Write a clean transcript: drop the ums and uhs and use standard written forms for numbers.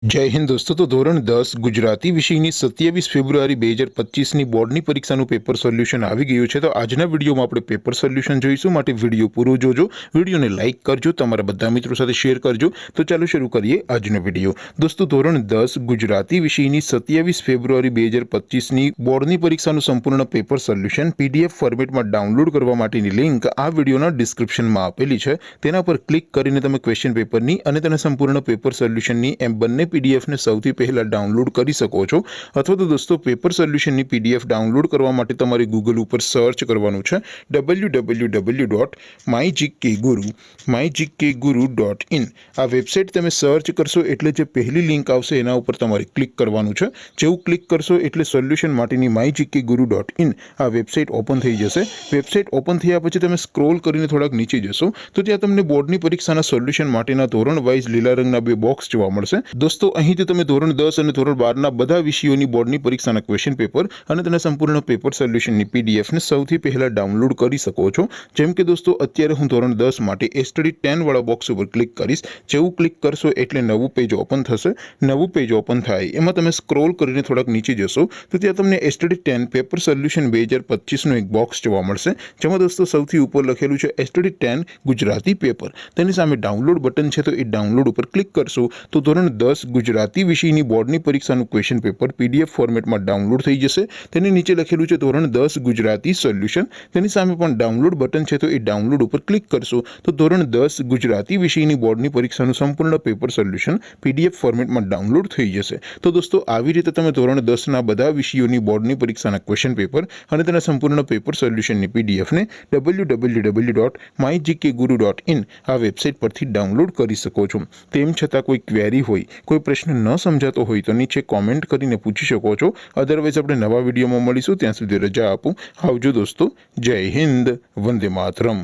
जय हिंद दोस्तों। तो धोरण 10 गुजराती विषयની 27 ફેબ્રુઆરી 2025ની બોર્ડની પરીક્ષાનું પેપર સોલ્યુશન આવી ગયું છે। તો આજના વિડીયોમાં આપણે પેપર સોલ્યુશન જોઈશું, માટે વિડીયો પૂરો જોજો, વિડીયોને લાઇક કરજો, તમારા બધા મિત્રો સાથે શેર કરજો। તો ચાલો શરૂ કરીએ આજનો વિડીયો। દોસ્તો, ધોરણ 10 ગુજરાતી વિષયની 27 ફેબ્રુઆરી 2025ની બોર્ડની પરીક્ષાનું સંપૂર્ણ પેપર સોલ્યુશન પીડીએફ ફોર્મેટમાં ડાઉનલોડ કરવા માટેની લિંક આ વિડીયોના ડિસ્ક્રિપ્શનમાં આપેલી છે। તેના પર ક્લિક કરીને તમે ક્વેશ્ચન પેપરની અને તેના સંપૂર્ણ પેપર સોલ્યુશનની એમ બંને पीडीएफ ने સૌથી પહેલા डाउनलॉड કરી શકો છો। અથવા તો દોસ્તો, પેપર સોલ્યુશનની પીડીએફ ડાઉનલોડ કરવા માટે તમારે ગૂગલ ઉપર સર્ચ કરવાનું છે www.mygkguru.in। આ વેબસાઇટ તમે સર્ચ કરશો એટલે જે પહેલી લિંક આવશે એના ઉપર તમારે ક્લિક કરવાનું છે। જેવું ક્લિક કરશો એટલે સોલ્યુશન માટેની mygkguru.in આ વેબસાઇટ ઓપન થઈ જશે। વેબસાઇટ ઓપન થયા પછી તમે સ્ક્રોલ કરીને થોડાક નીચે જશો તો ત્યાં તમને બોર્ડની પરીક્ષાના સોલ્યુશન માટેના ધોરણ વાઇઝ લીલા રંગના બે બોક્સ જોવા મળશે। दोस्तों, અહીંથી તમે ધોરણ 10 અને ધોરણ 12 ના બધા વિષયોની બોર્ડની પરીક્ષાના ક્વેશ્ચન પેપર અને તેના સંપૂર્ણ પેપર સોલ્યુશનની પીડીએફ ને સૌથી પહેલા ડાઉનલોડ કરી શકો છો। જેમ કે દોસ્તો, અત્યારે હું ધોરણ 10 માટે સ્ટડી 10 વાળા બોક્સ ઉપર ક્લિક કરીશ। જેવું ક્લિક કરશો એટલે નવું પેજ ઓપન થશે। નવું પેજ ઓપન થાય એમાં તમે સ્ક્રોલ કરીને થોડાક નીચે જશો તો ત્યાં તમને સ્ટડી 10 પેપર સોલ્યુશન 2025 નો એક બોક્સ જોવા મળશે। જેમાં દોસ્તો સૌથી ઉપર લખેલું છે સ્ટડી 10 ગુજરાતી પેપર। તેની સામે ડાઉનલોડ બટન છે, તો એ ડાઉનલોડ ઉપર ક્લિક કરશો તો ધોરણ 10 ગુજરાતી વિષયની બોર્ડની પરીક્ષાનું ક્વેશ્ચન પેપર પીડીએફ ફોર્મેટમાં ડાઉનલોડ થઈ જશે। તેની નીચે લખેલું છે ધોરણ 10 ગુજરાતી સોલ્યુશન। તેની સામે પણ ડાઉનલોડ બટન છે, તો એ ડાઉનલોડ ઉપર ક્લિક કરશો તો ધોરણ 10 ગુજરાતી વિષયની બોર્ડની પરીક્ષાનું સંપૂર્ણ પેપર સોલ્યુશન પીડીએફ ફોર્મેટમાં ડાઉનલોડ થઈ જશે। તો દોસ્તો, આવી રીતે તમે ધોરણ 10 ના બધા વિષયોની બોર્ડની પરીક્ષાના ક્વેશ્ચન પેપર અને તેના સંપૂર્ણ પેપર સોલ્યુશનની પીડીએફને www.mygkguru.in આ વેબસાઇટ પરથી ડાઉનલોડ કરી શકો છો। તેમ છતાં કોઈ ક્વેરી હોય, કોઈ प्रश्न न समझातो होय तो नीचे कॉमेंट करीने पूछी शको छो। अदरवाइज अपने नवा विडियो में मळीशुं, त्यां सुधी रजा आपो। आवजो दोस्तों। जय हिंद, वंदे मातरम।